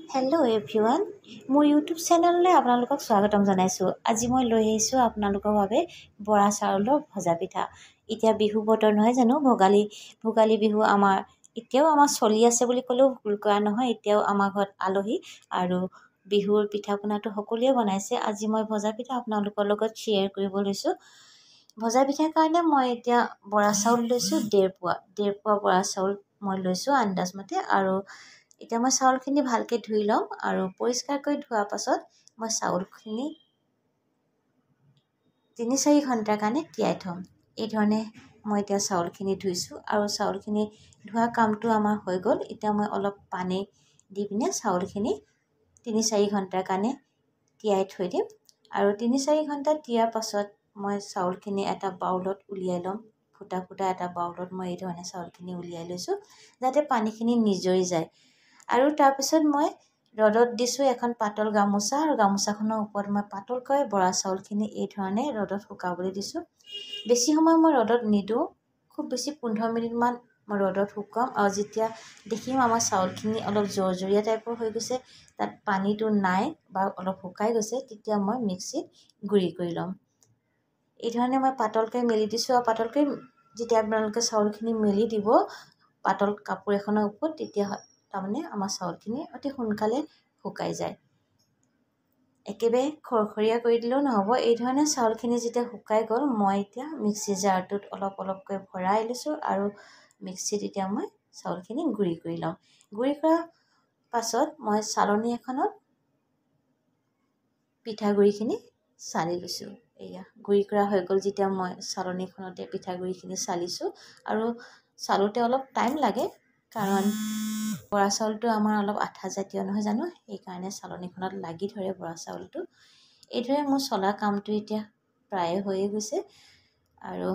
Hello' everyone, মোৰ YouTube চেনেললৈ আপোনালোকক স্বাগতম জনাইছোঁ। আজি মই লৈ আহিছোঁ আপোনালোকৰ বাবে বৰা চাউলৰ ভজা পিঠা। এতিয়া বিহু বতৰ নহয় জানো, ভোগালী বিহু এতিয়াও চলি আছে বুলি ক'লেও ভুল কৰা নহয়। এতিয়াও আমাৰ ঘৰত আলহী আৰু বিহুৰ পিঠা পনাটো সকলোৱে বনাইছে। আজি মই ভজা পিঠা আপোনালোকৰ লগত শ্বেয়াৰ কৰিব লৈছোঁ। ভজা পিঠাৰ কাৰণে মই এতিয়া বৰা চাউল লৈছোঁ ডেৰ পোৱা বৰা চাউল মই লৈছোঁ আন্দাজমতে। আৰু এতিয়া মই চাউলখিনি ভালকৈ ধুই ল'ম আৰু পৰিষ্কাৰকৈ ধোৱাৰ পাছত মই চাউলখিনি ৩-৪ ঘণ্টাৰ কাৰণে তিয়াই থ'ম। এই ধৰণে মই এতিয়া চাউলখিনি ধুইছোঁ আৰু চাউলখিনি ধোৱা কামটো আমাৰ হৈ গ'ল। এতিয়া মই অলপ পানী দি পিনে চাউলখিনি ৩-৪ ঘণ্টাৰ কাৰণে তিয়াই থৈ দিম। আৰু ৩-৪ ঘণ্টা তিয়াৰ পাছত মই চাউলখিনি এটা বাউলত উলিয়াই ল'ম। ফুটা এটা বাউলত মই এই ধৰণে চাউলখিনি উলিয়াই লৈছোঁ যাতে পানীখিনি নিজৰি যায়। আৰু তাৰপিছত মই ৰ'দত দিছোঁ এখন পাতল গামোচা, আৰু গামোচাখনৰ ওপৰত মই পাতলকৈ বৰা চাউলখিনি এই ধৰণে ৰ'দত শুকাবলৈ দিছোঁ। বেছি সময় মই ৰ'দত নিদিওঁ, খুব বেছি 15 মিনিটমান মই ৰ'দত শুকুৱাম। আৰু যেতিয়া দেখিম আমাৰ চাউলখিনি অলপ জৰজৰীয়া টাইপৰ হৈ গৈছে, তাত পানীটো নাই বা অলপ শুকাই গৈছে, তেতিয়া মই মিক্সিত গুড়ি কৰি ল'ম। এই ধৰণে মই পাতলকৈ মেলি দিছোঁ। আৰু পাতলকৈ যেতিয়া আপোনালোকে চাউলখিনি মেলি দিব পাতল কাপোৰ এখনৰ ওপৰত, তেতিয়া তাৰমানে আমাৰ চাউলখিনি অতি সোনকালে শুকাই যায়। একেবাৰে খৰখৰীয়া কৰি দিলেও নহ'ব। এই ধৰণে চাউলখিনি যেতিয়া শুকাই গ'ল, মই এতিয়া মিক্সি জাৰটোত অলপকৈ ভৰাই লৈছোঁ আৰু মিক্সিত এতিয়া মই চাউলখিনি গুড়ি কৰি ল'ম। গুড়ি কৰাৰ পাছত মই চালনী এখনত পিঠাগুড়িখিনি চালি লৈছোঁ। এয়া গুড়ি কৰা হৈ গ'ল। যেতিয়া মই চালনীখনতে পিঠাগুড়িখিনি চালিছোঁ, আৰু চালোতে অলপ টাইম লাগে কাৰণ বৰা চাউলটো আমাৰ অলপ আঠা জাতীয় নহয় জানো, সেইকাৰণে চালনীখনত লাগি ধৰে বৰা চাউলটো। এইদৰে মোৰ চলা কামটো এতিয়া প্ৰায়ে হৈয়ে গৈছে। আৰু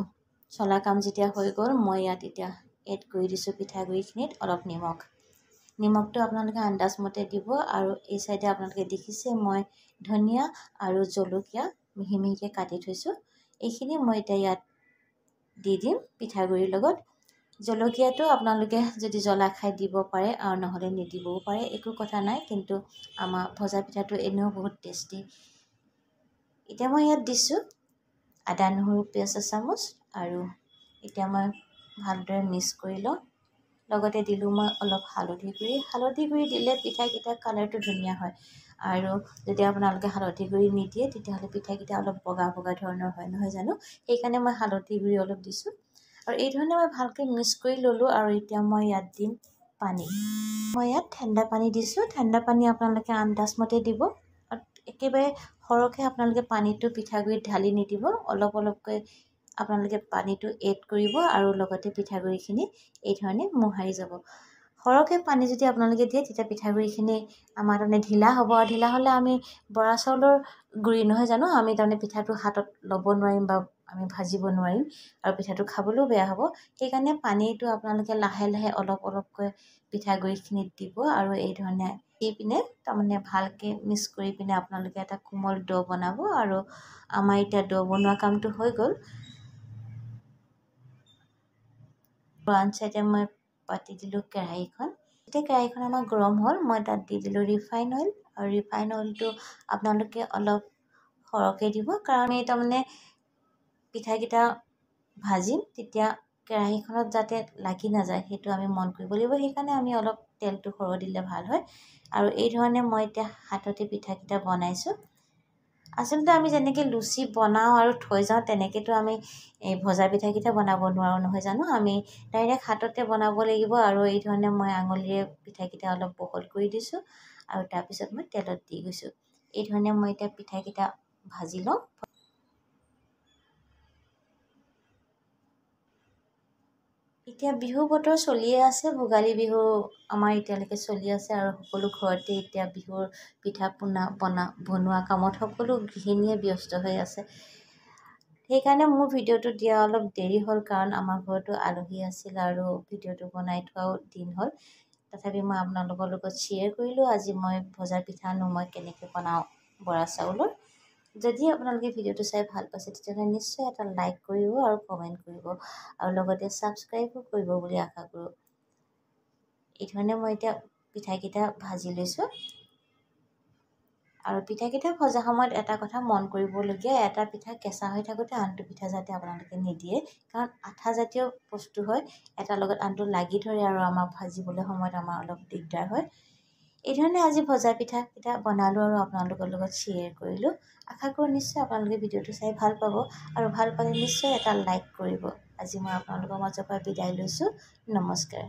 চলা কাম যেতিয়া হৈ গ'ল, মই ইয়াত এতিয়া এড কৰি দিছোঁ পিঠাগুড়িখিনিত অলপ নিমখটো আপোনালোকে আন্দাজমতে দিব। আৰু এই চাইডে আপোনালোকে দেখিছে মই ধনিয়া আৰু জলকীয়া মিহি মিহিকৈ কাটি থৈছোঁ। এইখিনি মই এতিয়া ইয়াত দি দিম পিঠাগুড়িৰ লগত। জলকীয়াটো আপোনালোকে যদি জ্বলা খাই দিব পাৰে, আৰু নহ'লে নিদিবও পাৰে, একো কথা নাই। কিন্তু আমাৰ ভজা পিঠাটো এনেও বহুত টেষ্টি। এতিয়া মই ইয়াত দিছোঁ আদা নহৰু পিঁয়াজ এচামুচ, আৰু এতিয়া মই ভালদৰে মিক্স কৰি লওঁ। লগতে দিলোঁ মই অলপ হালধি গুড়ি দিলে পিঠাকেইটাৰ কালাৰটো ধুনীয়া হয়। আৰু যদি আপোনালোকে হালধি গুড়ি নিদিয়ে, তেতিয়াহ'লে পিঠাকেইটা অলপ বগা ধৰণৰ হয় নহয় জানো, সেইকাৰণে মই হালধি গুড়ি অলপ দিছোঁ। আৰু এই ধৰণে মই ভালকৈ মিক্স কৰি ল'লোঁ। আৰু এতিয়া মই ইয়াত দিম পানী। মই ইয়াত ঠাণ্ডা পানী দিছোঁ। ঠাণ্ডা পানী আপোনালোকে আন্দাজমতে দিব। একেবাৰে সৰহকৈ আপোনালোকে পানীটো পিঠাগুড়িত ঢালি নিদিব, অলপকৈ আপোনালোকে পানীটো এড কৰিব। আৰু লগতে পিঠাগুড়িখিনি এই ধৰণে মোহাৰি যাব। সৰহকৈ পানী যদি আপোনালোকে দিয়ে, তেতিয়া পিঠাগুড়িখিনি আমাৰ তাৰমানে ঢিলা হ'ব। আৰু ঢিলা হ'লে আমি বৰা চাউলৰ গুড়ি নহয় জানো, আমি তাৰমানে পিঠাটো হাতত ল'ব নোৱাৰিম বা আমি ভাজিব নোৱাৰিম, আৰু পিঠাটো খাবলৈও বেয়া হ'ব। সেইকাৰণে পানীটো আপোনালোকে লাহে লাহে অলপকৈ পিঠাগুড়িখিনিত দিব। আৰু এই ধৰণে দি পিনে তাৰমানে ভালকৈ মিক্স কৰি পিনে আপোনালোকে এটা কোমল ডো বনাব। আৰু আমাৰ এতিয়া ডো বনোৱা কামটো হৈ গ'ল। আন চাইডে মই পাতি দিলোঁ কেৰাহীখন। এতিয়া কেৰাহীখন আমাৰ গৰম হ'ল, মই তাত দি দিলোঁ ৰিফাইন অইল। আৰু ৰিফাইন অইলটো আপোনালোকে অলপ সৰহকৈ দিব, কাৰণ এই তাৰমানে পিঠাকেইটা ভাজিম, তেতিয়া কেৰাহীখনত যাতে লাগি নাযায় সেইটো আমি মন কৰিব লাগিব। সেইকাৰণে আমি অলপ তেলটো সৰহ দিলে ভাল হয়। আৰু এই ধৰণে মই এতিয়া হাততে পিঠাকেইটা বনাইছোঁ। আচলতে আমি যেনেকৈ লুচি বনাওঁ আৰু থৈ যাওঁ, তেনেকৈতো আমি এই ভজা পিঠাকেইটা বনাব নোৱাৰোঁ নহয় জানো, আমি ডাইৰেক্ট হাততে বনাব লাগিব। আৰু এই ধৰণে মই আঙুলিৰে পিঠাকেইটা অলপ বহল কৰি দিছোঁ, আৰু তাৰপিছত মই তেলত দি গৈছোঁ। এই ধৰণে মই এতিয়া পিঠাকেইটা ভাজি লওঁ। এতিয়া বিহু বতৰ চলিয়ে আছে, ভোগালী বিহু আমাৰ এতিয়ালৈকে চলি আছে। আৰু সকলো ঘৰতে এতিয়া বিহুৰ পিঠা পনা বনোৱা কামত সকলো গৃহিণীয়ে ব্যস্ত হৈ আছে। সেইকাৰণে মোৰ ভিডিঅ'টো দিয়া অলপ দেৰি হ'ল, কাৰণ আমাৰ ঘৰতো আলহী আছিল আৰু ভিডিঅ'টো বনাই থোৱাও দিন হ'ল। তথাপি মই আপোনালোকৰ লগত শ্বেয়াৰ কৰিলোঁ আজি মই ভজা পিঠানো মই কেনেকৈ বনাওঁ বৰা চাউলৰ। যদি আপোনালোকে ভিডিঅ'টো চাই ভাল পাইছে, তেতিয়াহ'লে নিশ্চয় এটা লাইক কৰিব আৰু কমেণ্ট কৰিব, আৰু লগতে ছাবস্ক্ৰাইবো কৰিব বুলি আশা কৰোঁ। এই ধৰণে মই এতিয়া পিঠাকেইটা ভাজি লৈছোঁ। আৰু পিঠাকেইটা ভজা সময়ত এটা কথা মন কৰিবলগীয়া, এটা পিঠা কেঁচা হৈ থাকোঁতে আনটো পিঠা যাতে আপোনালোকে নিদিয়ে, কাৰণ আঠাজাতীয় বস্তু হয়, এটাৰ লগত আনটো লাগি ধৰে আৰু আমাক ভাজিবলৈ সময়ত আমাৰ অলপ দিগদাৰ হয়। এই ধৰণে আজি ভজা পিঠাকেইটা বনালোঁ আৰু আপোনালোকৰ লগত শ্বেয়াৰ কৰিলোঁ। আশা কৰোঁ নিশ্চয় আপোনালোকে ভিডিঅ'টো চাই ভাল পাব, আৰু ভাল পালে নিশ্চয় এটা লাইক কৰিব। আজি মই আপোনালোকৰ মাজৰ পৰা বিদায় লৈছোঁ। নমস্কাৰ।